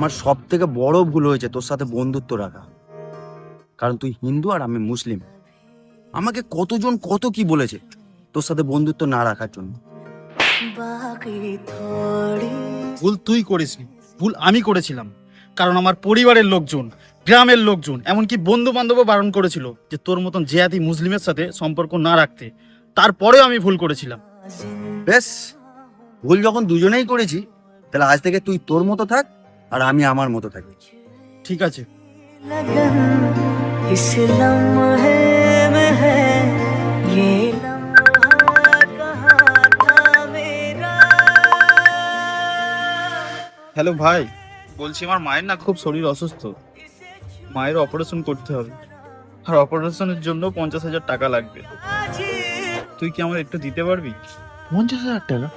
আমার সব থেকে বড় ভুল হয়েছে তোর সাথে বন্ধুত্ব রাখা, কারণ তুই হিন্দু আর আমি মুসলিম। আমাকে কতজন কত কি বলেছে তোর সাথে বন্ধুত্ব না রাখার জন্য। ভুল তুই করিসনি, ভুল আমি করেছিলাম। কারণ আমার পরিবারের লোকজন, গ্রামের লোকজন, এমনকি বন্ধু বান্ধবও বারণ করেছিল যে তোর মতন জেহাদি মুসলিমের সাথে সম্পর্ক না রাখতে। তারপরেও আমি ভুল করেছিলাম। বেশ, ভুল যখন দুজনেই করেছি, তাহলে আজ থেকে তুই তোর মতো থাক আর আমি আমার মতো থাকি। ঠিক আছে। लगन इस लम्हे में है, ये लम्हा कहाँ था मेरा। হ্যালো ভাই, বলছি আমার মায়ের না খুব শরীর অসুস্থ, মায়ের অপারেশন করতে হবে, আর অপারেশনের জন্য 50,000 টাকা লাগবে। তুই কি আমার একটু দিতে পারবি? 50,000 টাকা?